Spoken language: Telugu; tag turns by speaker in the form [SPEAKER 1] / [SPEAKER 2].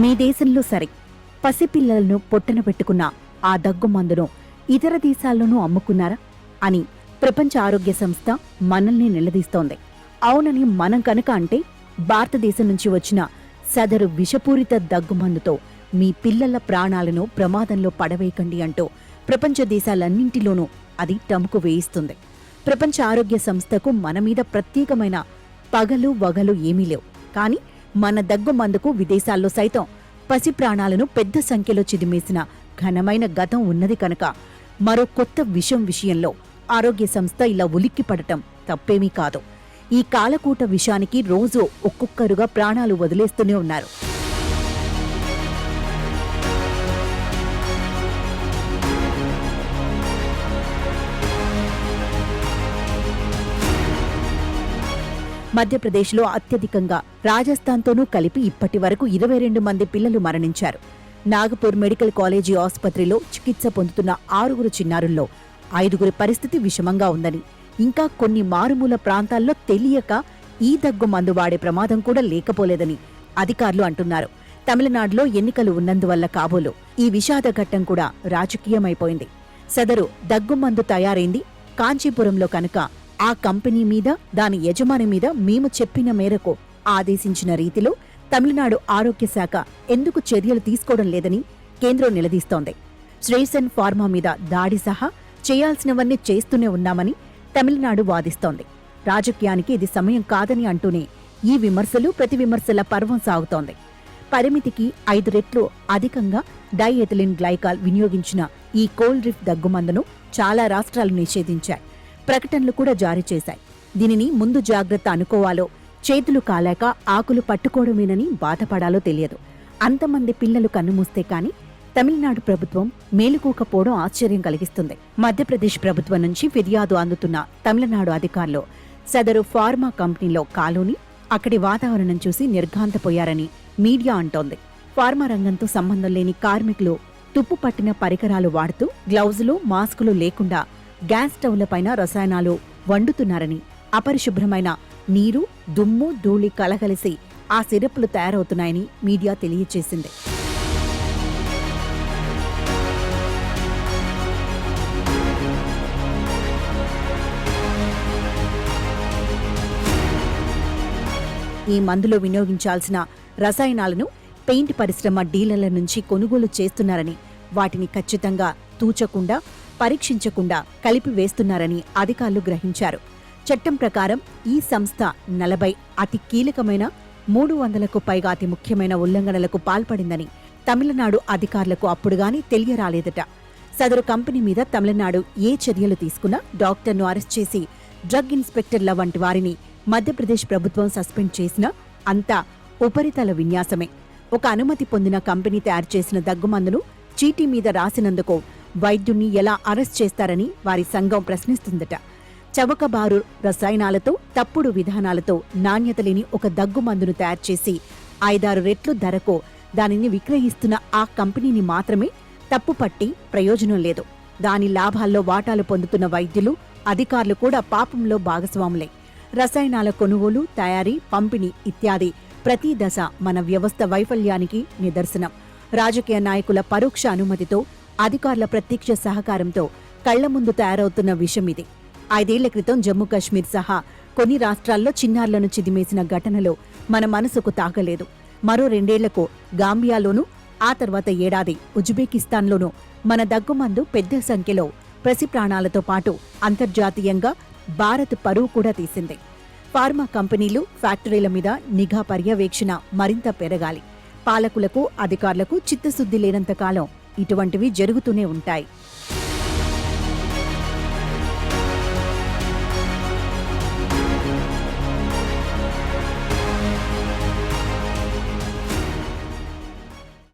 [SPEAKER 1] మీ దేశంలో సరే పసిపిల్లలను పొట్టన పెట్టుకున్న ఆ దగ్గు మందును ఇతర దేశాల్లోనూ అమ్ముకున్నారా అని ప్రపంచ ఆరోగ్య సంస్థ మనల్ని నిలదీస్తోంది. అవునని మనం కనుక అంటే భారతదేశం నుంచి వచ్చిన సదరు విషపూరిత దగ్గుమందుతో మీ పిల్లల ప్రాణాలను ప్రమాదంలో పడవేయకండి అంటూ ప్రపంచ దేశాలన్నింటిలోనూ అది టముకు వేయిస్తుంది. ప్రపంచ ఆరోగ్య సంస్థకు మన మీద ప్రత్యేకమైన పగలు వగలు ఏమీ లేవు. కానీ మన దగ్గుమందుకు విదేశాల్లో సైతం పసి ప్రాణాలను పెద్ద సంఖ్యలో చిదిమేసిన ఘనమైన గతం ఉన్నది కనుక మరో కొత్త విషయంలో ఆరోగ్య సంస్థ ఇలా ఉలిక్కిపడటం తప్పేమీ కాదు. ఈ కాలకూట విషానికి రోజూ ఒక్కొక్కరుగా ప్రాణాలు వదిలేస్తూనే ఉన్నారు. మధ్యప్రదేశ్లో అత్యధికంగా రాజస్థాన్తోనూ కలిపి ఇప్పటి వరకు 22 మంది పిల్లలు మరణించారు. నాగపూర్ మెడికల్ కాలేజీ ఆసుపత్రిలో చికిత్స పొందుతున్న 6 చిన్నారుల్లో 5 పరిస్థితి విషమంగా ఉందని, ఇంకా కొన్ని మారుమూల ప్రాంతాల్లో తెలియక ఈ దగ్గు మందు వాడే ప్రమాదం కూడా లేకపోలేదని అధికారులు అంటున్నారు. తమిళనాడులో ఎన్నికలు ఉన్నందువల్ల కాబోలు ఈ విషాద ఘట్టం కూడా రాజకీయమైపోయింది. సదరు దగ్గుమందు తయారైంది కాంచీపురంలో కనుక ఆ కంపెనీ మీద, దాని యజమాని మీద మేము చెప్పిన మేరకు ఆదేశించిన రీతిలో తమిళనాడు ఆరోగ్య శాఖ ఎందుకు చర్యలు తీసుకోవడం లేదని కేంద్రం నిలదీస్తోంది. శ్రేసన్ ఫార్మా మీద దాడి సహా చేయాల్సినవన్నీ చేస్తూనే ఉన్నామని తమిళనాడు వాదిస్తోంది. రాజకీయానికి ఇది సమయం కాదని అంటూనే ఈ విమర్శలు ప్రతి విమర్శల పర్వం సాగుతోంది. పరిమితికి 5 రెట్లు అధికంగా డైఎథిలిన్ గ్లైకాల్ వినియోగించిన ఈ కోల్డ్ డ్రిఫ్ దగ్గుమందును చాలా రాష్ట్రాలు నిషేధించాయి. ప్రకటనలు కూడా జారీ చేశాయి. దీనిని ముందు జాగ్రత్త అనుకోవాలో, చేతులు కాలేక ఆకులు పట్టుకోవడమేనని బాధపడాలో తెలియదు. అంతమంది పిల్లలు కన్నుమూస్తే కాని తమిళనాడు ప్రభుత్వం మేలుకోకపోవడం ఆశ్చర్యం కలిగిస్తుంది. మధ్యప్రదేశ్ ప్రభుత్వం నుంచి ఫిర్యాదు అందుతున్న తమిళనాడు అధికారులు సదరు ఫార్మా కంపెనీలో కాలోని అక్కడి వాతావరణం చూసి నిర్ఘాంతపోయారని మీడియా అంటోంది. ఫార్మా రంగంతో సంబంధం లేని కార్మికులు తుప్పు పట్టిన పరికరాలు వాడుతూ గ్లౌజులు, మాస్కులు లేకుండా గ్యాస్ స్టవ్లపైన రసాయనాలు వండుతున్నారని, అపరిశుభ్రమైన నీరు, దుమ్ము, ధూళి కలగలిసి ఆ సిరప్లు తయారవుతున్నాయని మీడియా తెలియచేసింది. ఈ మందులో వినియోగించాల్సిన రసాయనాలను పెయింట్ పరిశ్రమ డీలర్ల నుంచి కొనుగోలు చేస్తున్నారని, వాటిని ఖచ్చితంగా తూచకుండా, పరీక్షించకుండా కలిపి వేస్తున్నారని అధికారులు గ్రహించారు. చట్టం ప్రకారం ఈ సంస్థ 40 అతి కీలకమైన 300కు పైగా అతి ముఖ్యమైన ఉల్లంఘనలకు పాల్పడిందని తమిళనాడు అధికారులకు అప్పుడుగాని తెలియరాలేదట. సదరు కంపెనీ మీద తమిళనాడు ఏ చర్యలు తీసుకున్నా డాక్టర్ను అరెస్ట్ చేసి డ్రగ్ ఇన్స్పెక్టర్ల వంటి వారిని మధ్యప్రదేశ్ ప్రభుత్వం సస్పెండ్ చేసినా అంతా ఉపరితల విన్యాసమే. ఒక అనుమతి పొందిన కంపెనీ తయారు చేసిన దగ్గుమందును చీటీ మీద రాసినందుకు వైద్యుణ్ణి ఎలా అరెస్ట్ చేస్తారని వారి సంఘం ప్రశ్నిస్తుందట. చవకబారు రసాయనాలతో, తప్పుడు విధానాలతో నాణ్యత లేని ఒక దగ్గుమందును తయారు చేసి 5-6 రెట్లు ధరకు దానిని విక్రయిస్తున్న ఆ కంపెనీని మాత్రమే తప్పుపట్టి ప్రయోజనం లేదు. దాని లాభాల్లో వాటాలు పొందుతున్న వైద్యులు, అధికారులు కూడా పాపంలో భాగస్వాములే. రసాయనాల కొనుగోలు, తయారీ, పంపిణీ ఇత్యాది ప్రతి దశ మన వ్యవస్థ వైఫల్యానికి నిదర్శనం. రాజకీయ నాయకుల పరోక్ష అనుమతితో, అధికారుల ప్రత్యక్ష సహకారంతో కళ్ల ముందు తయారవుతున్న విషమిది. 5 ఏళ్ల క్రితం జమ్మూ కశ్మీర్ సహా కొన్ని రాష్ట్రాల్లో చిన్నారులను చిదిమేసిన ఘటనలో మన మనసుకు తాకలేదు. మరో 2 ఏళ్లకు గాంబియాలోనూ, ఆ తర్వాత ఏడాది ఉజ్బెకిస్తాన్లోనూ మన దగ్గుమందు పెద్ద సంఖ్యలో పసి ప్రాణాలతో పాటు అంతర్జాతీయంగా భారత్ పరువు కూడా తీసింది. ఫార్మా కంపెనీలు, ఫ్యాక్టరీల మీద నిఘా పర్యవేక్షణ మరింత పెరగాలి. పాలకులకు, అధికారులకు చిత్తశుద్ధి లేనంతకాలం ఇటువంటివి జరుగుతూనే ఉంటాయి.